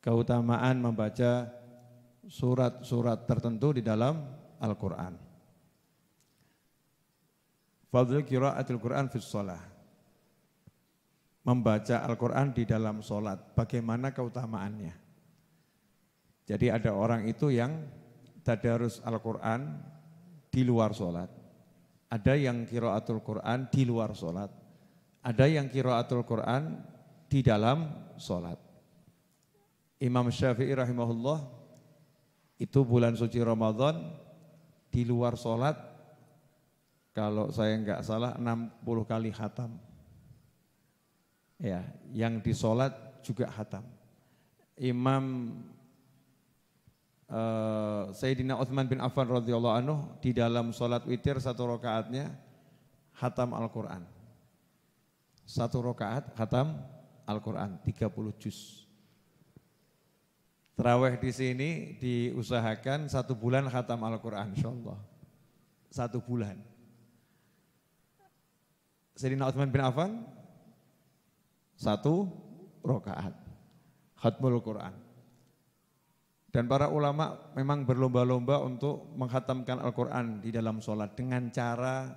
keutamaan membaca surat-surat tertentu di dalam Al-Quran. Fadlul qiraatil Quran fis shalah. Membaca Al-Quran di dalam sholat, bagaimana keutamaannya. Jadi ada orang itu yang tadarus Al-Quran di luar sholat. Ada yang qiraatul Quran di luar sholat. Ada yang qiraatul Quran di dalam sholat. Imam Syafi'i rahimahullah itu bulan suci Ramadan di luar sholat, kalau saya enggak salah 60 kali khatam. Ya, yang di sholat juga khatam. Imam Sayyidina Utsman bin Affan radhiyallahu anhu di dalam sholat witir 1 rakaatnya khatam Al-Quran. 1 rakaat khatam Al-Quran 30 juz. Tarawih di sini diusahakan 1 bulan khatam Al-Quran insyaallah. 1 bulan. Sayyidina Utsman bin Affan 1 rakaat khatmul Quran. Dan para ulama memang berlomba-lomba untuk menghatamkan Al-Quran di dalam sholat dengan cara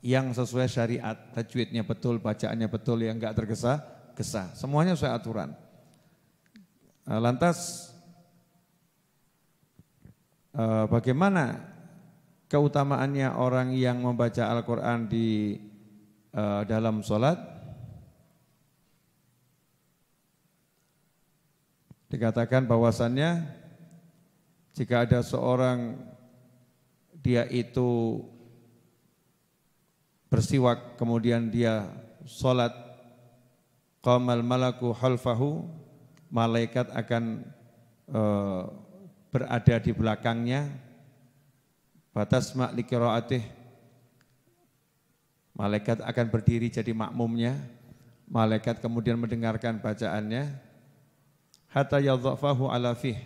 yang sesuai syariat, tajwidnya betul, bacaannya betul, yang enggak tergesa-gesa. Semuanya sesuai aturan. Lantas bagaimana keutamaannya orang yang membaca Al-Quran di dalam sholat? Dikatakan bahwasannya jika ada seorang dia itu bersiwak kemudian dia sholat, qamal malaku khalfahu, malaikat akan berada di belakangnya, fatasma' li qiraatih, malaikat akan berdiri jadi makmumnya, malaikat kemudian mendengarkan bacaannya, hatta yadhafahu ala fih,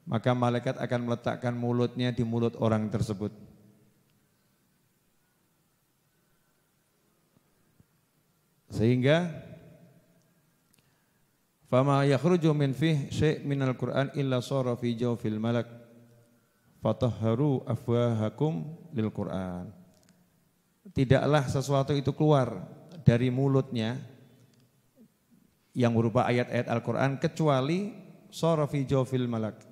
maka malaikat akan meletakkan mulutnya di mulut orang tersebut. Sehingga fama yakhruju min fih syai' minal Qur'an illa sara fi jawfil malak fatahharu afwahakum lil Qur'an. Tidaklah sesuatu itu keluar dari mulutnya yang berupa ayat-ayat Al-Quran kecuali sara fi jawfil malak,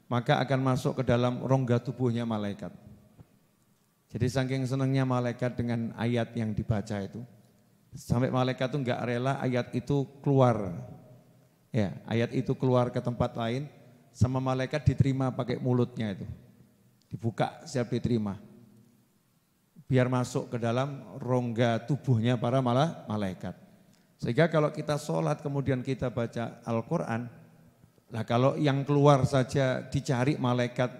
maka akan masuk ke dalam rongga tubuhnya malaikat. Jadi saking senangnya malaikat dengan ayat yang dibaca itu, sampai malaikat itu enggak rela ayat itu keluar. Ya, ayat itu keluar ke tempat lain, sama malaikat diterima pakai mulutnya itu. Dibuka siap diterima. Biar masuk ke dalam rongga tubuhnya para malaikat. Sehingga kalau kita sholat kemudian kita baca Al-Quran, nah kalau yang keluar saja dicari malaikat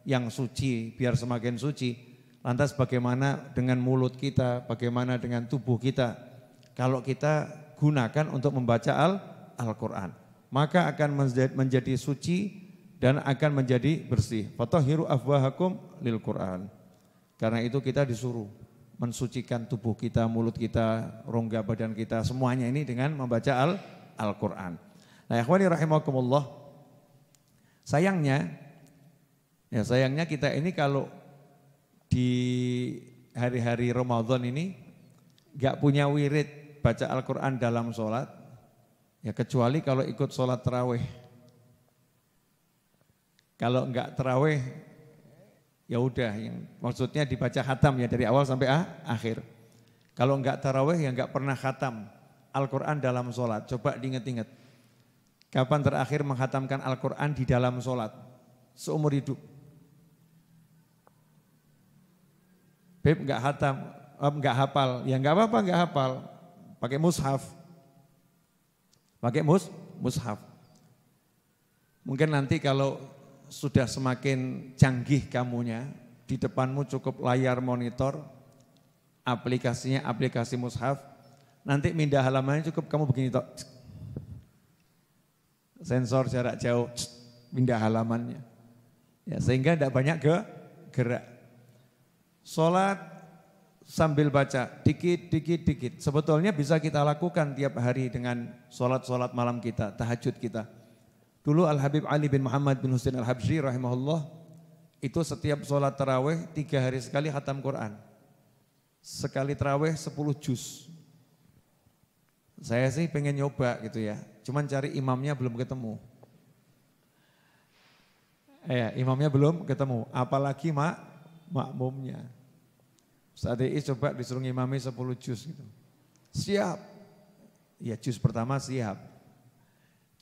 yang suci biar semakin suci, lantas bagaimana dengan mulut kita, bagaimana dengan tubuh kita kalau kita gunakan untuk membaca Al-Quran, maka akan menjadi suci dan akan menjadi bersih. Fatahhiru afwahakum lil Quran. Karena itu kita disuruh mensucikan tubuh kita, mulut kita, rongga badan kita, semuanya ini dengan membaca Al-Quran. Nah, ikhwani rahimakumullah, sayangnya kita ini kalau di hari-hari Ramadan ini gak punya wirid baca Al-Quran dalam sholat, ya kecuali kalau ikut sholat tarawih. Kalau enggak tarawih, ya udah, yang maksudnya dibaca khatam ya dari awal sampai akhir. Kalau enggak tarawih ya enggak pernah khatam Al-Quran dalam sholat. Coba diingat-ingat, kapan terakhir menghatamkan Al-Quran di dalam sholat seumur hidup? Beb enggak khatam, enggak hafal, ya enggak apa-apa enggak hafal, pakai mushaf. Pakai mushaf. Mungkin nanti kalau sudah semakin canggih kamunya, di depanmu cukup layar monitor, aplikasinya aplikasi mushaf, nanti pindah halamannya cukup kamu begini toh, sensor jarak jauh, pindah halamannya, ya, sehingga tidak banyak gerak. Sholat sambil baca, dikit. Sebetulnya bisa kita lakukan tiap hari dengan sholat malam kita, tahajud kita. Dulu Al-Habib Ali bin Muhammad bin Husain Al-Habsyi rahimahullah, itu setiap sholat tarawih 3 hari sekali khatam Quran. Sekali tarawih 10 juz. Saya sih pengen nyoba gitu ya, cuman cari imamnya belum ketemu. Imamnya belum ketemu, apalagi makmumnya. Saat ini coba disuruh ngimami 10 juz gitu. Siap. Ya juz pertama siap.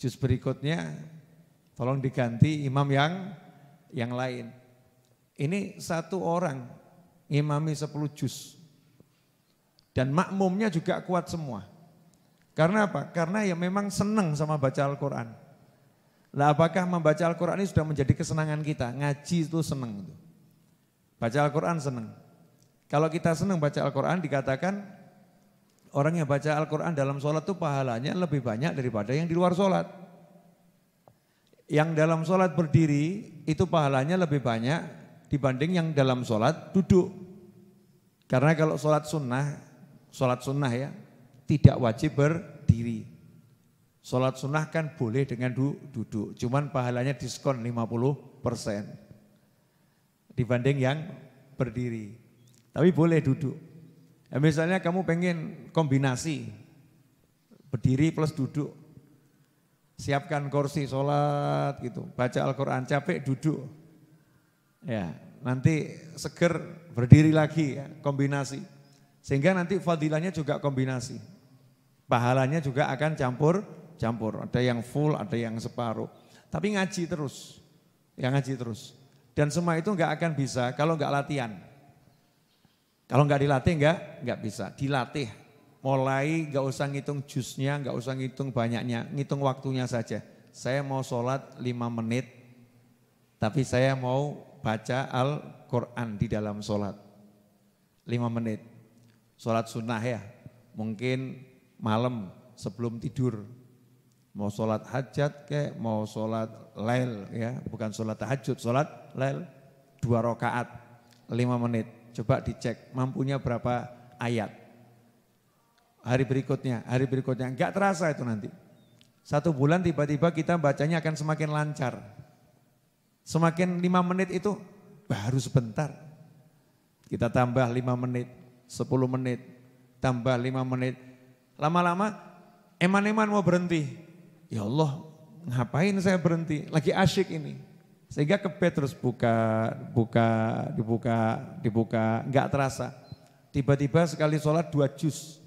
Juz berikutnya tolong diganti imam yang lain. Ini satu orang ngimami 10 juz. Dan makmumnya juga kuat semua. Karena apa? Karena ya memang senang sama baca Al-Quran. Lah apakah membaca Al-Quran ini sudah menjadi kesenangan kita? Ngaji itu senang. Baca Al-Quran senang. Kalau kita senang baca Al-Quran dikatakan orang yang baca Al-Quran dalam sholat itu pahalanya lebih banyak daripada yang di luar sholat. Yang dalam sholat berdiri itu pahalanya lebih banyak dibanding yang dalam sholat duduk. Karena kalau sholat sunnah ya tidak wajib berdiri. Sholat sunnah kan boleh dengan duduk, cuman pahalanya diskon 50% dibanding yang berdiri. Tapi boleh duduk. Ya, misalnya kamu pengen kombinasi berdiri plus duduk, siapkan kursi sholat gitu, baca Al-Quran, capek duduk. Ya, nanti seger berdiri lagi ya, kombinasi. Sehingga nanti fadilahnya juga kombinasi. Pahalanya juga akan campur. Ada yang full, ada yang separuh. Tapi ngaji terus. Yang ngaji terus. Dan semua itu enggak akan bisa kalau enggak latihan. Kalau enggak dilatih enggak bisa. Dilatih. Mulai enggak usah ngitung juznya, enggak usah ngitung banyaknya, ngitung waktunya saja. Saya mau sholat 5 menit, tapi saya mau baca Al-Quran di dalam sholat. 5 menit. Sholat sunnah ya, mungkin malam sebelum tidur. Mau sholat hajat kayak, mau sholat lail ya, bukan sholat tahajud, sholat lail 2 rakaat 5 menit. Coba dicek mampunya berapa ayat. Hari berikutnya, enggak terasa itu nanti. 1 bulan tiba-tiba kita bacanya akan semakin lancar. Semakin 5 menit itu baru sebentar. Kita tambah 5 menit, 10 menit, tambah 5 menit. Lama-lama eman-eman mau berhenti. Ya Allah, ngapain saya berhenti? Lagi asyik ini. Sehingga kebet terus dibuka, enggak terasa. Tiba-tiba sekali sholat 2 juz.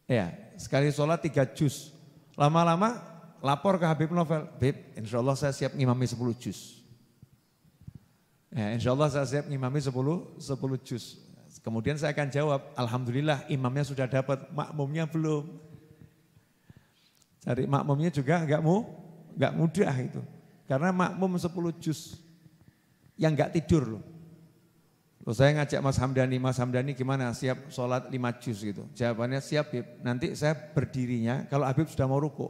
Ya, sekali sholat 3 juz. Lama-lama lapor ke Habib Novel, Bib, insya Allah saya siap ngimami 10 juz. Ya, insya Allah saya siap ngimami 10 juz. Kemudian saya akan jawab, alhamdulillah imamnya sudah dapat, makmumnya belum. Cari makmumnya juga enggak mudah itu. Karena makmum 10 juz yang enggak tidur loh. Loh saya ngajak Mas Hamdani gimana siap sholat 5 juz gitu. Jawabannya siap Habib, nanti saya berdirinya kalau Habib sudah mau rukuk.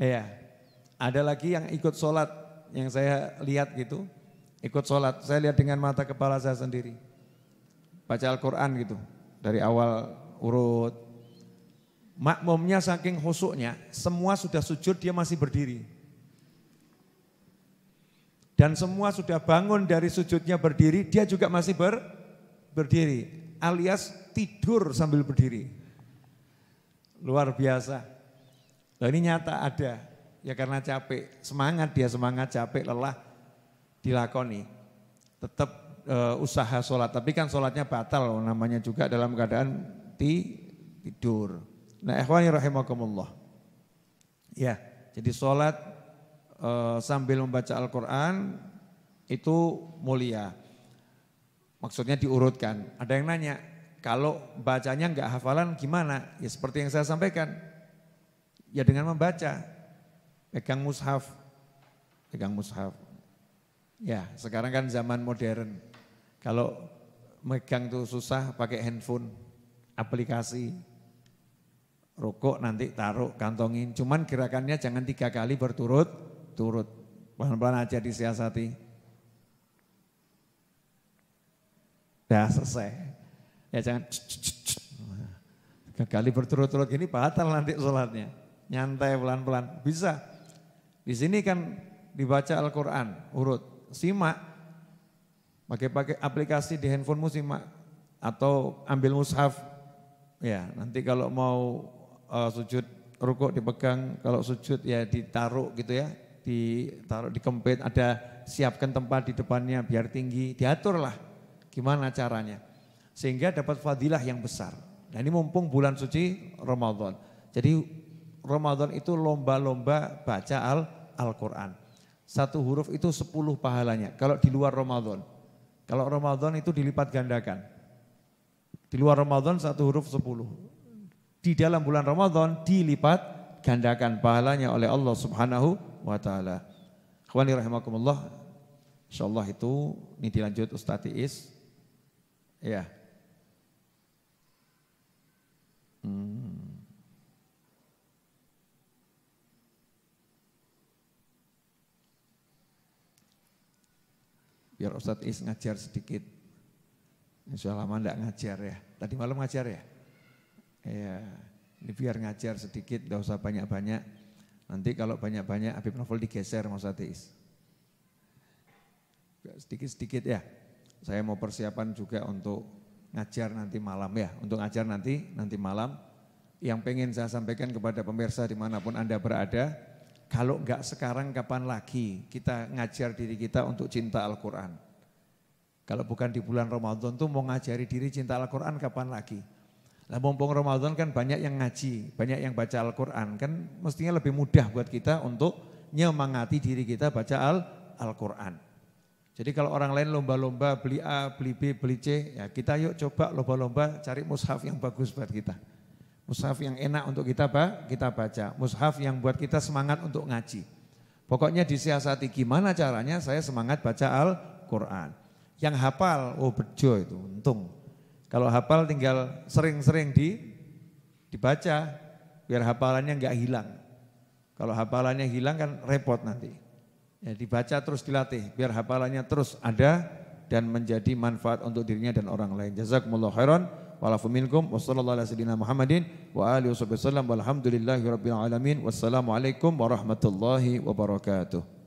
Iya, ada lagi yang ikut sholat yang saya lihat gitu. Ikut sholat, saya lihat dengan mata kepala saya sendiri. Baca Al-Quran gitu, dari awal urut. Makmumnya saking khusyuknya, semua sudah sujud, dia masih berdiri. Dan semua sudah bangun dari sujudnya berdiri, dia juga masih berdiri. Alias tidur sambil berdiri. Luar biasa. Nah, ini nyata ada, ya karena capek. Semangat, capek, lelah, dilakoni. Tetap usaha sholat, tapi kan sholatnya batal, namanya juga dalam keadaan tidur. Nah, ikhwani rahimakumullah. Ya, jadi sholat sambil membaca Al-Quran itu mulia. Maksudnya diurutkan. Ada yang nanya, kalau bacanya enggak hafalan gimana? Ya seperti yang saya sampaikan. Ya dengan membaca. Pegang mushaf. Ya, sekarang kan zaman modern. Kalau megang tuh susah, pakai handphone, aplikasi. Rukuk nanti taruh, kantongin. Cuman gerakannya jangan 3 kali berturut-turut. Pelan-pelan aja disiasati. Dah selesai. Ya jangan 3 kali berturut-turut gini batal nanti sholatnya. nyantai pelan-pelan, bisa. Di sini kan dibaca Al-Quran, urut, simak, pakai aplikasi di handphonemu simak, atau ambil mushaf, ya nanti kalau mau sujud rukuk dipegang, kalau sujud ya ditaruh gitu ya, ditaruh dikempit, ada siapkan tempat di depannya biar tinggi, diaturlah gimana caranya, sehingga dapat fadilah yang besar. Nah ini mumpung bulan suci Ramadan, jadi Ramadan itu lomba-lomba baca Al-Quran. Satu huruf itu 10 pahalanya kalau di luar Ramadan. Kalau Ramadan itu dilipat gandakan. Di luar Ramadan satu huruf 10. Di dalam bulan Ramadan dilipat gandakan pahalanya oleh Allah Subhanahu wa taala. Ikhwani rahimakumullah. Insyaallah itu ini dilanjut Ustaz Iis. Ya. Biar Ustaz Is ngajar sedikit. Insya Allah lama enggak ngajar ya. Tadi malam ngajar ya? Iya, ini biar ngajar sedikit, enggak usah banyak-banyak. Nanti kalau banyak-banyak Habib Novel digeser sama Ustaz Is. Sedikit-sedikit ya. Saya mau persiapan juga untuk ngajar nanti malam ya. Untuk ngajar nanti malam. Yang pengen saya sampaikan kepada pemirsa dimanapun Anda berada, kalau enggak sekarang kapan lagi kita ngajar diri kita untuk cinta Al-Quran. Kalau bukan di bulan Ramadan tuh mau ngajari diri cinta Al-Quran kapan lagi. Lah mumpung Ramadan kan banyak yang ngaji, banyak yang baca Al-Quran. Kan mestinya lebih mudah buat kita untuk nyemangati diri kita baca Al-Quran. Jadi kalau orang lain lomba-lomba beli A, beli B, beli C, ya kita yuk coba lomba-lomba cari mushaf yang bagus buat kita. Mushaf yang enak untuk kita baca, mushaf yang buat kita semangat untuk ngaji. Pokoknya disiasati gimana caranya saya semangat baca Al-Quran. Yang hafal, oh bejo itu, untung. Kalau hafal tinggal sering-sering dibaca, biar hafalannya enggak hilang. Kalau hafalannya hilang kan repot nanti. Ya, dibaca terus dilatih, biar hafalannya terus ada dan menjadi manfaat untuk dirinya dan orang lain. Jazakumullah khairan. Wa'alafu minkum wa sallallahu ala sayyidina Muhammadin wa alihi wasallam walhamdulillahi rabbil alamin. Wassalamualaikum warahmatullahi wabarakatuh.